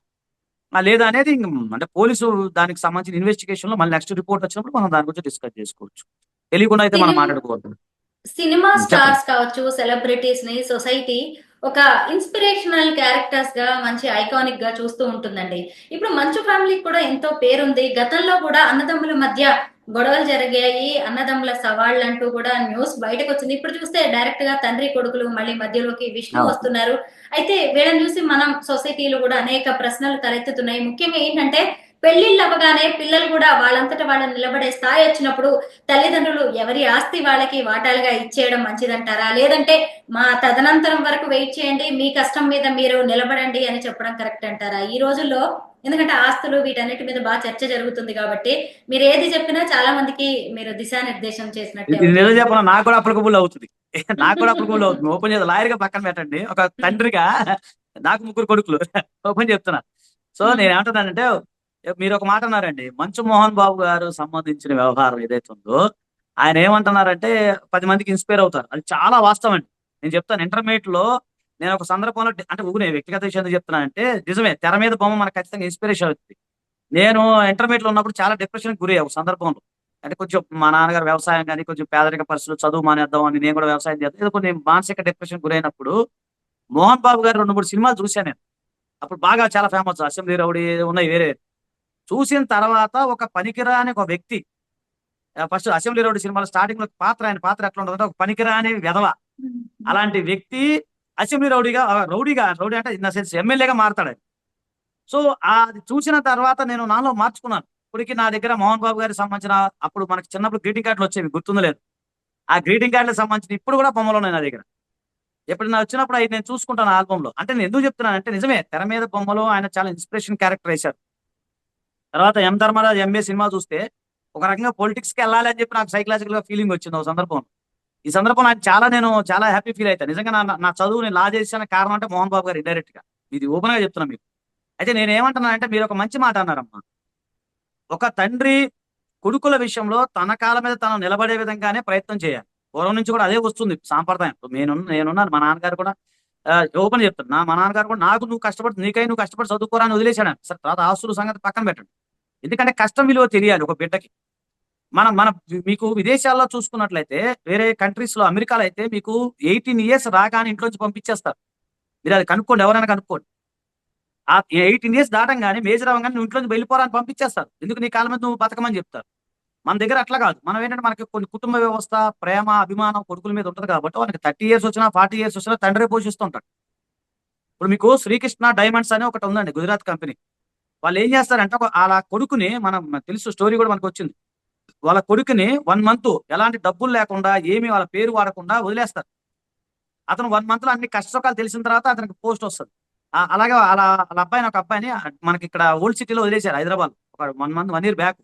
S3: లేదా అనేది అంటే పోలీసు దానికి సంబంధించిన ఇన్వెస్టిగేషన్ లో మళ్ళీ నెక్స్ట్ రిపోర్ట్ వచ్చినప్పుడు మనం దాని గురించి డిస్కస్ చేసుకోవచ్చు. తెలియకుండా అయితే మనం
S2: సినిమా
S3: మాట్లాడుకోవద్దు.
S2: సినిమా
S3: చెప్పండి.
S2: స్టార్స్ కావచ్చు, సెలబ్రిటీస్ ని సొసైటీ ఒక ఇన్స్పిరేషనల్ క్యారెక్టర్స్ గా మంచి ఐకానిక్ గా చూస్తూ ఉంటుందండి. ఇప్పుడు మంచు ఫ్యామిలీకి కూడా ఎంతో పేరుంది. గతంలో కూడా అన్నదమ్ముల మధ్య గొడవలు జరిగాయి, అన్నదమ్ముల సవాళ్ళు అంటూ కూడా న్యూస్ బయటకు వచ్చింది. ఇప్పుడు చూస్తే డైరెక్ట్ గా తండ్రి కొడుకులు మళ్ళీ మధ్యలోకి విష్ణు
S3: అవును.
S2: వస్తున్నారు. అయితే వీళ్ళని చూసి మనం సొసైటీలో కూడా అనేక ప్రశ్నలు తలెత్తుతున్నాయి. ముఖ్యంగా ఏంటంటే పెళ్లిళ్ళు అవ్వగానే పిల్లలు కూడా వాళ్ళంతట వాళ్ళని నిలబడే స్థాయి వచ్చినప్పుడు తల్లిదండ్రులు ఎవరి ఆస్తి వాళ్ళకి వాటాలుగా ఇచ్చేయడం మంచిదంటారా, లేదంటే మా తదనంతరం వరకు వెయిట్ చేయండి, మీ కష్టం మీద మీరు నిలబడండి అని చెప్పడం కరెక్ట్ అంటారా ఈ రోజుల్లో? ఎందుకంటే ఆస్తులు వీటన్నిటి మీద బాగా చర్చ జరుగుతుంది కాబట్టి మీరు ఏది చెప్పినా చాలా మందికి మీరు దిశానిర్దేశం చేసినట్టే
S3: ఇది నిజం
S2: అవుతుంది.
S3: చెప్పిన నాకు కూడా అప్లికబుల్ అవుతుంది. నాకు కూడా అప్లికబుల్ అవుతుంది. ఓపెన్ చేసి లాయర్ గా పక్కన పెట్టండి. ఒక తండ్రిగా నాకు 3 కొడుకులు ఓపెన్ చెప్తున్నా. సో నేను ఏమంటున్నానంటే, మీరు ఒక మాట అన్నారండి. మంచు మోహన్ బాబు గారు సంబంధించిన వ్యవహారం ఏదైతే ఉందో, ఆయన ఏమంటున్నారంటే 10 మందికి ఇన్స్పైర్ అవుతారు. అది చాలా వాస్తవం అండి. నేను చెప్తాను, ఇంటర్మీడియట్ లో నేను ఒక సందర్భంలో అంటే నేను వ్యక్తిగత విషయం ఎందుకు చెప్తున్నానంటే, నిజమే తెర మీద బొమ్మ మనకు ఖచ్చితంగా ఇన్స్పిరేషన్ అవుతుంది. నేను ఇంటర్మీడియట్ లో ఉన్నప్పుడు చాలా డిప్రెషన్ గురయ్యా ఒక సందర్భంలో. అంటే కొంచెం మా నాన్నగారు వ్యవసాయం కానీ కొంచెం పేదరిక పరిస్థితులు, చదువు మానేద్దాం అని నేను కూడా వ్యవసాయం చేద్దాం, ఏదో కొన్ని మానసిక డిప్రెషన్ గురైనప్పుడు మోహన్ బాబు గారు 2, 3 సినిమాలు చూశాను నేను. అప్పుడు బాగా చాలా ఫేమస్, అసెంబ్లీ రౌడీ ఉన్నాయి వేరే. చూసిన తర్వాత ఒక పనికిరాని ఒక వ్యక్తి, ఫస్ట్ అసెంబ్లీ రౌడీ సినిమాలో స్టార్టింగ్ లో ఆయన పాత్ర ఎట్లా ఉంటుందంటే ఒక పనికిరాని వెధవ. అలాంటి వ్యక్తి అసెంబ్లీ రౌడీ అంటే ఇన్ ద సెన్స్ ఎమ్మెల్యేగా మారతాడు ఆయన. సో అది చూసిన తర్వాత నేను నాలో మార్చుకున్నాను. ఇప్పటికి నా దగ్గర మోహన్ బాబు గారికి సంబంధించిన, అప్పుడు మనకి చిన్నప్పుడు గ్రీటింగ్ కార్డులు వచ్చేవి, గుర్తుందో లేదు. ఆ గ్రీటింగ్ కార్డులకు సంబంధించిన ఇప్పుడు కూడా బొమ్మలు ఉన్నాయి నా దగ్గర. ఎప్పుడైనా వచ్చినప్పుడు అవి నేను చూసుకుంటాను ఆల్బమ్ లో. అంటే నేను ఎందుకు చెప్తున్నానంటే, నిజమే తెర మీద బొమ్మలో ఆయన చాలా ఇన్స్పిరేషన్ క్యారెక్టర్ వేశారు. తర్వాత ఎం ధర్మరాజు ఎంఏ సినిమా చూస్తే ఒక రకంగా పొలిటిక్స్ కి వెళ్ళాలి అని చెప్పి నాకు సైకలాజికల్ గా ఫీలింగ్ వచ్చింది ఒక సందర్భంలో. ఈ సందర్భంలో నేను చాలా హ్యాపీ ఫీల్ అవుతాను. నిజంగా నా చదువుని లా చేసిన కారణం అంటే మోహన్ బాబు గారు ఇండైరెక్ట్ గా. ఇది ఓపెన్ గా చెప్తున్నా మీకు. అయితే నేను ఏమంటున్నానంటే, మీరు ఒక మంచి మాట అన్నారమ్మా. ఒక తండ్రి కొడుకుల విషయంలో తన కాళ్ళ మీద తను నిలబడే విధంగానే ప్రయత్నం చేయాలి. పూర్వం నుంచి కూడా అదే వస్తుంది సాంప్రదాయం. నేనున్నాను, మా నాన్నగారు కూడా ఓపెన్ చెప్తాను. మా నాన్నగారు కూడా నువ్వు కష్టపడి చదువుకోరా అని వదిలేశాడు. సరే, తర్వాత ఆస్తుల సంగతి పక్కన పెట్టండి. ఎందుకంటే కష్టం విలువ తెలియాలి ఒక బిడ్డకి. మన మీకు విదేశాల్లో చూసుకున్నట్లయితే, వేరే కంట్రీస్ లో, అమెరికాలో అయితే మీకు 18 ఇయర్స్ రాగానే ఇంట్లోంచి పంపించేస్తారు. మీరు అది కనుక్కోండి, ఎవరైనా కనుక్కోండి. ఆ 18 ఇయర్స్ దాటంగానే మేజర్ అవ్వగానే నువ్వు ఇంట్లోంచి వెళ్ళిపోరా అని పంపించేస్తారు. ఎందుకు, నీ కాళ్ళ మీద నువ్వు బతకమని చెప్తారు. మన దగ్గర అట్లా కాదు. మనం ఏంటంటే మనకి కొన్ని కుటుంబ వ్యవస్థ, ప్రేమ, అభిమానం కొడుకుల మీద ఉంటుంది కాబట్టి వాళ్ళకి 30 ఇయర్స్ వచ్చినా 40 ఇయర్స్ వచ్చినా తండ్రి పోషిస్తుంటాడు. ఇప్పుడు మీకు శ్రీకృష్ణ డైమండ్స్ అని ఒకటి ఉందండి, గుజరాత్ కంపెనీ. వాళ్ళు ఏం చేస్తారంటే వాళ్ళ కొడుకుని, మనం తెలుసు స్టోరీ కూడా మనకు వచ్చింది. వాళ్ళ కొడుకుని 1 మంత్ ఎలాంటి డబ్బులు లేకుండా, ఏమి వాళ్ళ పేరు వాడకుండా వదిలేస్తారు. అతను 1 మంత్ లో అన్ని కష్టసుఖాలు తెలిసిన తర్వాత అతనికి పోస్ట్ వస్తుంది. అలాగే వాళ్ళ ఒక అబ్బాయిని మనకి ఇక్కడ ఓల్డ్ సిటీలో వదిలేశారు, హైదరాబాద్. ఒక 1 ఇయర్ బ్యాక్.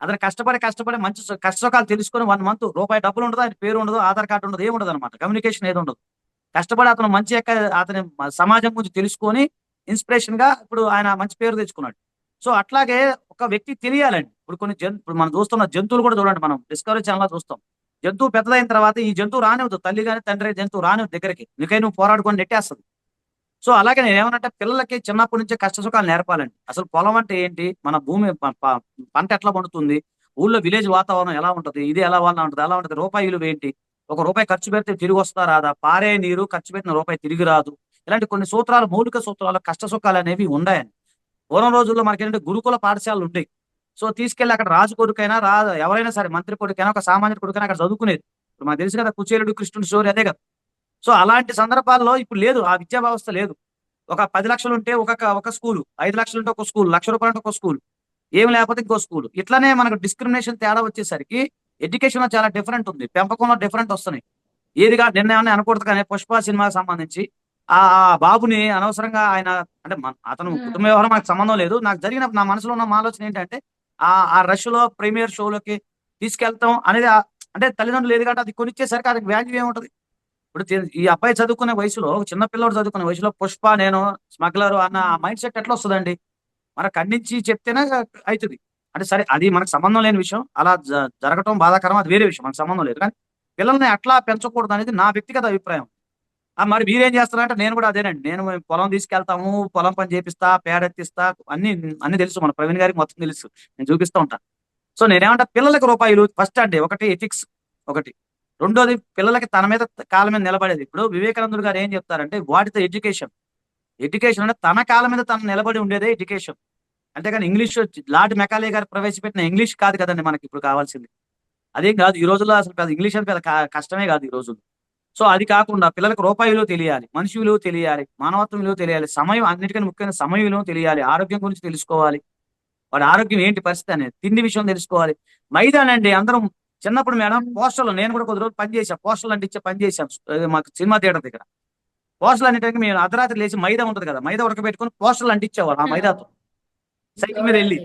S3: అతను కష్టపడి మంచి కష్టసుఖాలు తెలుసుకొని 1 మంత్ రూపాయి డబ్బులు ఉండదు, ఆయన పేరు ఉండదు, ఆధార్ కార్డు ఉండదు, ఏమి ఉండదు అనమాట, కమ్యూనికేషన్ ఏది ఉండదు. కష్టపడి అతను మంచి అతని సమాజం గురించి తెలుసుకొని ఇన్స్పిరేషన్ గా ఇప్పుడు ఆయన మంచి పేరు తెచ్చుకున్నాడు. సో అట్లాగే ఒక వ్యక్తి తెలియాలండి. ఇప్పుడు మనం చూస్తున్న జంతువులు కూడా చూడండి, మనం డిస్కవరీ ఛానల్ చూస్తాం. జంతువు పెద్దదైన తర్వాత ఈ జంతువు రానివ్వదు, తల్లి కానీ తండ్రి జంతువు రానివ్వదు దగ్గరికి, నువ్వు పోరాడుకొని నెట్టేస్తుంది. సో అలాగే నేను ఏమనంటే, పిల్లలకి చిన్నప్పటి నుంచే కష్ట సుఖాలు నేర్పాలండి. అసలు పొలం అంటే ఏంటి, మన భూమి పంట ఎట్లా పండుతుంది, ఊళ్ళో విలేజ్ వాతావరణం ఎలా ఉంటది, ఇది ఎలా అలా ఉంటది, రూపాయి విలువ ఏంటి, ₹1 ఖర్చు పెడితే తిరిగి వస్తా రాదా, పారే నీరు ఖర్చు పెట్టిన రూపాయి తిరిగి రాదు, ఇలాంటి కొన్ని సూత్రాలు, మౌలిక సూత్రాలు, కష్ట సుఖాలు అనేవి ఉన్నాయండి. పూర్వం రోజుల్లో మనకేంటంటే గురుకుల పాఠశాలలు ఉంటాయి. సో తీసుకెళ్లి అక్కడ రాజు కొడుకైనా ఎవరైనా సరే, మంత్రి కొడుకైనా ఒక సామాన్య కొడుకైనా అక్కడ చదువుకునేది. ఇప్పుడు మనకు తెలుసు కదా, కుచేలుడు కృష్ణుడు స్టోరీ అదే కదా. సో అలాంటి సందర్భాల్లో ఇప్పుడు లేదు, ఆ విద్యా వ్యవస్థ లేదు. ఒక 10 లక్షలు ఉంటే ఒక స్కూలు, 5 లక్షలు ఉంటే ఒక స్కూల్, ₹1,00,000 ఉంటే ఒక స్కూల్, ఏమి లేకపోతే ఇంకో స్కూల్. ఇట్లానే మనకు డిస్క్రిమినేషన్ తేడా వచ్చేసరికి ఎడ్యుకేషన్ లో చాలా డిఫరెంట్ ఉంది, పెంపకంలో డిఫరెంట్ వస్తున్నాయి. ఏదిగా నిన్న అనకూడదు కానీ, పుష్ప సినిమాకి సంబంధించి ఆ బాబుని అనవసరంగా ఆయన, అంటే అతను కుటుంబ వ్యవహారం మనకు సంబంధం లేదు. నా మనసులో ఉన్న ఆలోచన ఏంటంటే, ఆ రష్ లో ప్రీమియర్ షోలోకి తీసుకెళ్తాం అనేది అంటే తల్లిదండ్రులు లేదు కాబట్టి అది కొనిచ్చేసరికి అది వాల్యూ ఏముంటది. ఇప్పుడు ఈ అబ్బాయి చదువుకునే వయసులో, ఒక చిన్న పిల్లోడు చదువుకునే వయసులో పుష్ప నేను స్మగ్లర్ అన్న ఆ మైండ్ సెట్ ఎట్లా వస్తుందండి? మన ఖండించి చెప్తేనే అవుతుంది. అంటే సరే, అది మనకు సంబంధం లేని విషయం. అలా జరగటం బాధాకరం, అది వేరే విషయం, మనకు సంబంధం లేదు. కానీ పిల్లల్ని అట్లా పెంచకూడదు అనేది నా వ్యక్తిగత అభిప్రాయం. మరి మీరేం చేస్తారంటే నేను కూడా అదేనండి. నేను పొలం తీసుకెళ్తాము, పొలం పని చేపిస్తా, పేడెత్తిస్తా, అన్ని అన్ని తెలుసు. మన ప్రవీణ్ గారికి మొత్తం తెలుసు. నేను చూపిస్తూ ఉంటాను. సో నేనేమంటా, పిల్లలకి రూపాయలు ఫస్ట్ అండి. ఒకటి ఎథిక్స్, ఒకటి. రెండోది పిల్లలకి తన మీద కాళ్ళ మీద నిలబడేది. ఇప్పుడు వివేకానందుడు గారు ఏం చెప్తారంటే, వాటితో ఎడ్యుకేషన్. ఎడ్యుకేషన్ అంటే తన కాళ్ళ మీద తను నిలబడి ఉండేదే ఎడ్యుకేషన్. అంతేగాని ఇంగ్లీష్, లార్డ్ మెకాలే గారు ప్రవేశపెట్టిన ఇంగ్లీష్ కాదు కదండి మనకి ఇప్పుడు కావాల్సింది. అదేం కాదు ఈ రోజుల్లో. అసలు పెద్ద ఇంగ్లీష్ అంటే పెద్ద కష్టమే కాదు ఈ రోజుల్లో. సో అది కాకుండా పిల్లలకు రూపాయి విలువ తెలియాలి, మనిషి విలువ తెలియాలి, మానవత్వం విలువ తెలియాలి, సమయం, అన్నిటికన్నా ముఖ్యంగా సమయ విలువ తెలియాలి, ఆరోగ్యం గురించి తెలుసుకోవాలి, వాడి ఆరోగ్యం ఏంటి పరిస్థితి అనేది, తిండి విషయం తెలుసుకోవాలి. మైదానండి అందరం చిన్నప్పుడు మేడం పోస్టర్లు, నేను కూడా కొద్ది రోజులు పని చేశాను, పోస్టర్లు అంటించే పని చేశాను మాకు సినిమా థియేటర్ దగ్గర. పోస్టర్లు అన్నిటికీ మేము అర్ధరాత్రి లేచి మైదా ఉంటుంది కదా, మైదా ఉడకబెట్టుకుని పోస్టర్లు అంటించేవారు ఆ మైదాతో, సైకిల్ మీద వెళ్ళి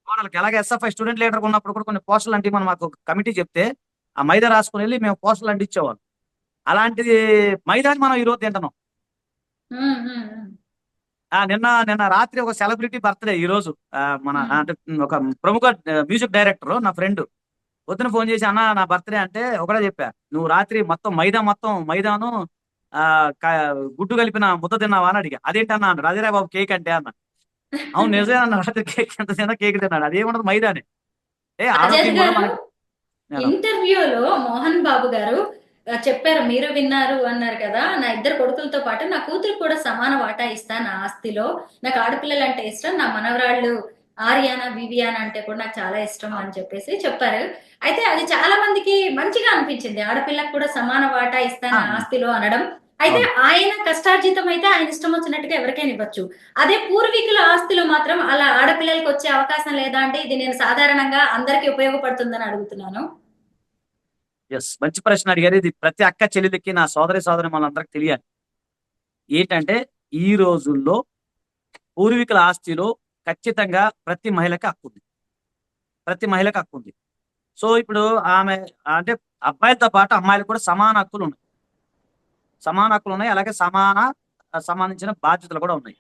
S3: వాళ్ళకి. అలాగే ఎస్ఎఫ్ఐ స్టూడెంట్ లీడర్ ఉన్నప్పుడు కూడా కొన్ని పోస్టర్లు అంటే మనం మాకు కమిటీ చెప్తే ఆ మైదా రాసుకుని వెళ్ళి మేము పోస్టర్లు అంటించేవాళ్ళం. అలాంటిది మైదాని మనం ఈ రోజు తింటున్నాం. నిన్న నిన్న రాత్రి ఒక సెలబ్రిటీ బర్త్డే ఈ రోజు. మన అంటే ఒక ప్రముఖ మ్యూజిక్ డైరెక్టర్ నా ఫ్రెండ్ పొద్దున ఫోన్ చేసి, అన్న నా బర్త్డే అంటే ఒకటే చెప్పా, నువ్వు రాత్రి మొత్తం మైదాను గుడ్డు కలిపిన ముద్ద తిన్నావా అని అడిగా. అదేంటన్నా అన్నాడు. అదేరా బాబు కేక్ అంటే అన్న. అవును నిజమే అన్న, రాత్రి కేక్ ఎంత తిన్నా కేక్ తిన్నాడు. అదేమన్నది మైదానే. ఆరోగ్యం కూడా మనకి.
S2: ఇంటర్వ్యూలో మోహన్ బాబు గారు చెప్పారు, మీరు విన్నారు అన్నారు కదా, నా ఇద్దరు కొడుకులతో పాటు నా కూతురు కూడా సమాన వాటా ఇస్తా నా ఆస్తిలో, నాకు ఆడపిల్లలు అంటే ఇష్టం, నా మనవరాళ్ళు ఆర్యానా వివియానా అంటే కూడా నాకు చాలా ఇష్టం అని చెప్పేసి చెప్పారు. అయితే అది చాలా మందికి మంచిగా అనిపించింది, ఆడపిల్లకు కూడా సమాన వాటా ఇస్తా నా ఆస్తిలో అనడం. అయితే ఆయన కష్టార్జితం అయితే ఆయన ఇష్టం వచ్చినట్టుగా ఎవరికైనా ఇవ్వచ్చు. అదే పూర్వీకుల ఆస్తిలో మాత్రం అలా ఆడపిల్లలకు వచ్చే అవకాశం లేదా అంటే, ఇది నేను సాధారణంగా అందరికీ ఉపయోగపడుతుందని అడుగుతున్నాను.
S3: ఎస్, మంచి ప్రశ్న అడిగారు. ఇది ప్రతి అక్క చెల్లెలకి, నా సోదరి మనందరికి తెలియాలి. ఏంటంటే ఈ రోజుల్లో పూర్వీకుల ఆస్తిలో ఖచ్చితంగా ప్రతి మహిళకి హక్కు ఉంది, ప్రతి మహిళకి హక్కు ఉంది. సో ఇప్పుడు ఆమె అంటే అబ్బాయిలతో పాటు అమ్మాయిలకు కూడా సమాన హక్కులు ఉన్నాయి, అలాగే సంబంధించిన బాధ్యతలు కూడా ఉన్నాయి.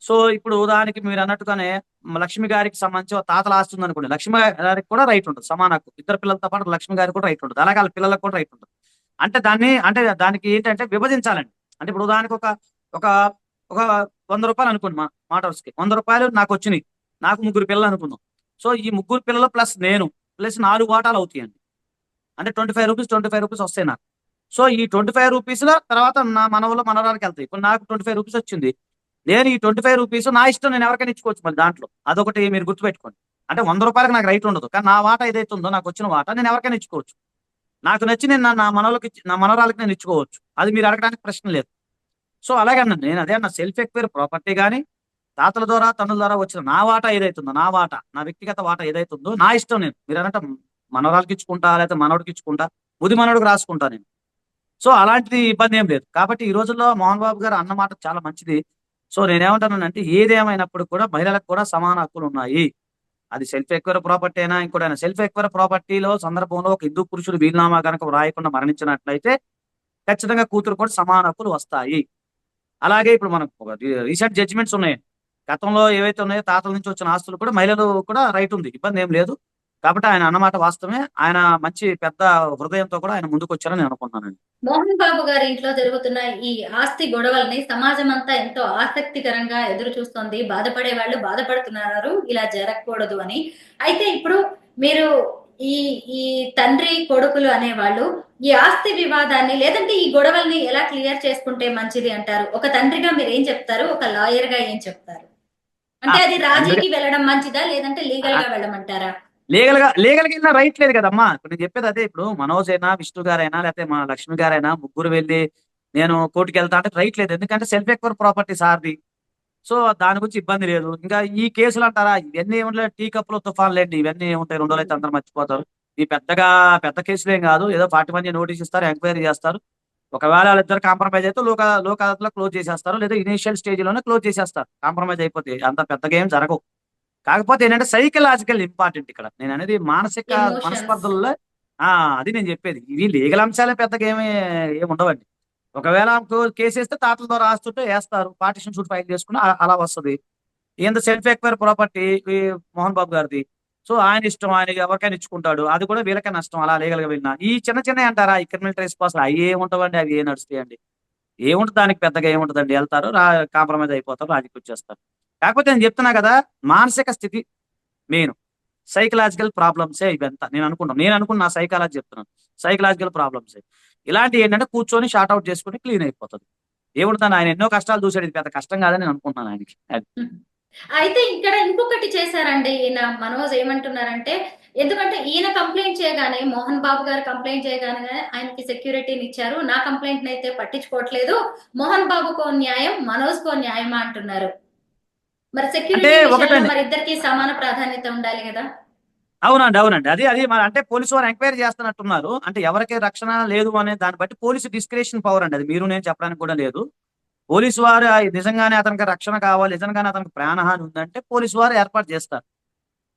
S3: సో ఇప్పుడు ఉదాహరణకి మీరు అన్నట్టుగానే లక్ష్మి గారికి సంబంధించి తాతల ఆస్తి ఉంది అనుకోండి, లక్ష్మి గారికి కూడా రైట్ ఉంటుంది, సమాన హక్కు. ఇద్దరు పిల్లలతో పాటు లక్ష్మి గారికి కూడా రైట్ ఉంటుంది, అలాగే వాళ్ళ పిల్లలకు కూడా రైట్ ఉంటుంది. అంటే దానికి ఏంటంటే విభజించాలండి. అంటే ఇప్పుడు ఉదాహరణకి ఒక ఒక 100 రూపాయలు అనుకోండి, మాట వరుసకి 100 రూపాయలు నాకు వచ్చినాయి, నాకు 3 పిల్లలు అనుకుందాం. సో ఈ 3 పిల్లలు ప్లస్ నేను ప్లస్ 4 వాటాలు అవుతాయండి. అంటే 25 రూపీస్ వస్తాయి నాకు. సో ఈ 25 రూపీస్లో తర్వాత నా మనవరానికి వెళ్తాయి. ఇప్పుడు నాకు 25 రూపీస్ వచ్చింది, నేను ఈ 25 రూపీస్ నా ఇష్టం, నేను ఎవరికైనా ఇచ్చుకోవచ్చు. మరి దాంట్లో అదొకటి మీరు గుర్తుపెట్టుకోండి. అంటే 100 రూపాయలకు నాకు రైట్ ఉండదు, కానీ నా వాటా ఏదైతే ఉందో, నాకు వచ్చిన వాటా నేను ఎవరికైనా ఇచ్చుకోవచ్చు. నాకు నచ్చి నేను నా మనవరాలకి నేను ఇచ్చుకోవచ్చు. అది మీరు అడగడానికి ప్రశ్న లేదు. సో అలాగే అన్నాను నేను, అదే అన్న, సెల్ఫ్ ఎక్వైర్ ప్రాపర్టీ కానీ తాతల ద్వారా తండ్రుల ద్వారా వచ్చిన నా వాటా ఏదైతుందో, నా వాటా, నా వ్యక్తిగత వాటా ఏదైతుందో నా ఇష్టం. నేను మీరు అన్నట్టు మనవరాలకి ఇచ్చుకుంటా, లేకపోతే మనవడికి ఇచ్చుకుంటా, ముది మనవడికి రాసుకుంటా నేను. సో అలాంటిది ఇబ్బంది ఏం లేదు. కాబట్టి ఈ రోజుల్లో మోహన్ బాబు గారు అన్నమాట చాలా మంచిది. సో నేనేమంటానంటే, ఏదేమైనప్పుడు కూడా మహిళలకు కూడా సమాన హక్కులు ఉన్నాయి. అది సెల్ఫ్ ఎక్వైర్ ప్రాపర్టీ అయినా ఇంకోటైనా. సెల్ఫ్ ఎక్వైర్ ప్రాపర్టీలో సందర్భంలో ఒక హిందూ పురుషుడు వీలునామా కనుక రాయకుండా మరణించినట్లయితే ఖచ్చితంగా కూతురు కూడా సమాన హక్కులు వస్తాయి. అలాగే ఇప్పుడు మనకు రీసెంట్ జడ్జిమెంట్స్ ఉన్నాయి, గతంలో ఏవైతే ఉన్నాయో తాతల నుంచి వచ్చిన ఆస్తులు కూడా మహిళలు కూడా రైట్ ఉంది, ఇబ్బంది ఏం లేదు. కాబట్టి ఆయన అన్నమాట వాస్తవమే. ఆయన మంచి పెద్ద హృదయంతో కూడా ఆయన ముందుకు వచ్చారని నేను అనుకుంటున్నానండి.
S2: మోహన్ బాబు గారి ఇంట్లో జరుగుతున్న ఈ ఆస్తి గొడవల్ని సమాజం అంతా ఎంతో ఆసక్తికరంగా ఎదురు చూస్తోంది. బాధపడే వాళ్ళు బాధపడుతున్నారు, ఇలా జరగకూడదు అని. అయితే ఇప్పుడు మీరు ఈ ఈ తండ్రి కొడుకులు అనేవాళ్ళు ఈ ఆస్తి వివాదాన్ని లేదంటే ఈ గొడవల్ని ఎలా క్లియర్ చేసుకుంటే మంచిది అంటారు? ఒక తండ్రిగా మీరు ఏం చెప్తారు, ఒక లాయర్ గా ఏం చెప్తారు? అంటే అది రాజీకి వెళ్ళడం మంచిదా, లేదంటే లీగల్ గా వెళ్ళమంటారా?
S3: లీగల్ గా వెళ్ళిన రైట్ లేదు కదమ్మా. ఇప్పుడు నేను చెప్పేది అదే. ఇప్పుడు మనోజ్ అయినా, విష్ణు గారైనా, లేకపోతే మా లక్ష్మి గారైనా ముగ్గురు వెళ్ళి నేను కోర్టుకి వెళ్తా అంటే రైట్ లేదు. ఎందుకంటే సెల్ఫ్ ఎక్వైర్ ప్రాపర్టీ సార్ది. సో దాని గురించి ఇబ్బంది లేదు. ఇంకా ఈ కేసులు అంటారా, ఇవన్నీ ఏముంటాయి, టీ కప్పులో తుఫాన్ లేండి, ఇవన్నీ ఏముంటాయి, 2 రోజులు అయితే అందరూ మర్చిపోతారు. ఈ పెద్ద కేసులు ఏం కాదు. ఏదో 40 మంది నోటీస్ ఇస్తారు, ఎంక్వైరీ చేస్తారు. ఒకవేళ వాళ్ళిద్దరు కాంప్రమైజ్ అయితే లోక్ అదాలత్లో క్లోజ్ చేసేస్తారు, లేదా ఇనిషియల్ స్టేజ్ లోనే క్లోజ్ చేసేస్తారు. కాంప్రమైజ్ అయిపోతే అంత పెద్దగా ఏం జరగవు. కాకపోతే ఏంటంటే సైకలాజికల్ ఇంపార్టెంట్ ఇక్కడ. నేను అనేది మానసిక
S2: Emotions.
S3: మనస్పర్ధల్లో అది నేను చెప్పేది. ఇవి లీగల్ అంశాలే పెద్దగా ఏమి ఉండవండి. ఒకవేళ కేసు వేస్తే తాతల ద్వారా ఆస్తుంటే వేస్తారు, పార్టిషన్ సూట్ ఫైల్ చేసుకుని అలా వస్తుంది. ఏందో self acquire property Mohan Babu గారిది. సో ఆయన ఇష్టం, ఆయన ఎవరికైనా ఇచ్చుకుంటాడు. అది కూడా వీళ్ళకే నష్టం అలా లీగల్ గా వెళ్ళినా. ఈ చిన్న చిన్న అంటారా ఈ క్రిమినల్ ట్రేస్ పాస్ అవి ఏముంటావండి, అవి ఏం నడుస్తాయండి? ఏముంటుంది దానికి పెద్దగా ఏముంటుందండి? వెళ్తారు, కాంప్రమైజ్ అయిపోతారు, రాజీకి వచ్చేస్తారు. కాకపోతే నేను చెప్తున్నా కదా, మానసిక స్థితి మెయిన్, సైకలాజికల్ ప్రాబ్లమ్సే ఇవంతా. నేను అనుకున్న నా సైకాలజీ చెప్తున్నాను, సైకలాజికల్ ప్రాబ్లమ్సే ఇలాంటి. ఏంటంటే కూర్చొని షార్ట్ అవుట్ చేసుకుని క్లీన్ అయిపోతుంది. ఏముంటుంది, ఆయన ఎన్నో కష్టాలు చూసాడు, ఇది పెద్ద కష్టం కాదని నేను అనుకుంటున్నాను ఆయనకి.
S2: అయితే ఇక్కడ ఇంకొకటి చేశారండి ఈయన మనోజ్. ఏమంటున్నారంటే, ఎందుకంటే ఈయన కంప్లైంట్ చేయగానే, మోహన్ బాబు గారు కంప్లైంట్ చేయగానే ఆయనకి సెక్యూరిటీని ఇచ్చారు. నా కంప్లైంట్ అయితే పట్టించుకోవట్లేదు. మోహన్ బాబుకో న్యాయం, మనోజ్ కో న్యాయమా అంటున్నారు. మరి సెక్యూరిటీ విషయంలో
S3: ఒకటండి.
S2: మరి ఇద్దరికి సమాన ప్రాధాన్యత ఉండాలి కదా.
S3: అవునండి. అది మరి అంటే పోలీసు వారు ఎంక్వైరీ చేస్తున్నట్టున్నారు. అంటే ఎవరికి రక్షణ లేదు అనే దాన్ని బట్టి పోలీసు డిస్క్రిషన్ పవర్ అండి. అది మీరు నేను చెప్పడానికి కూడా లేదు. పోలీసు వారు నిజంగానే అతనికి రక్షణ కావాలి, నిజంగానే అతనికి ప్రాణహాని ఉందంటే పోలీసు వారు ఏర్పాటు చేస్తారు.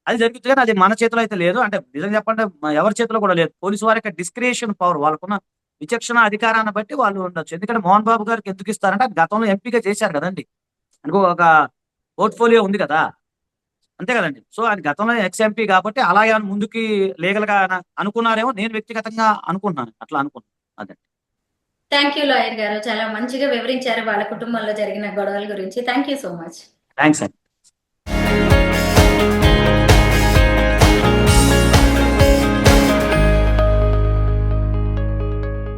S3: అది జరుగుతుంది, కానీ అది మన చేతిలో అయితే లేదు. అంటే నిజం చెప్పంటే ఎవరి చేతిలో కూడా లేదు. పోలీసు వారి యొక్క డిస్క్రిషన్ పవర్, వాళ్ళకున్న విచక్షణ అధికారాన్ని బట్టి వాళ్ళు ఉండొచ్చు. ఎందుకంటే మోహన్ బాబు గారికి ఎందుకు ఇస్తారంటే గతంలో ఎంపీగా చేశారు కదండి, అనుకో ఒక పోర్ట్ఫోలియో ఉంది కదా, అంతే కదండి. సో ఆయన గతంలో ఎక్స్ ఎంపీ కాబట్టి అలాగే ముందుకి లీగల్ గా అనుకున్నారేమో, నేను వ్యక్తిగతంగా అనుకుంటున్నాను, అట్లా అనుకున్నాను. అదే.
S2: థ్యాంక్ యూ లాయర్ గారు, చాలా మంచిగా వివరించారు వాళ్ళ కుటుంబంలో జరిగిన గొడవల గురించి. Thank you so much.
S3: Thanks అండి.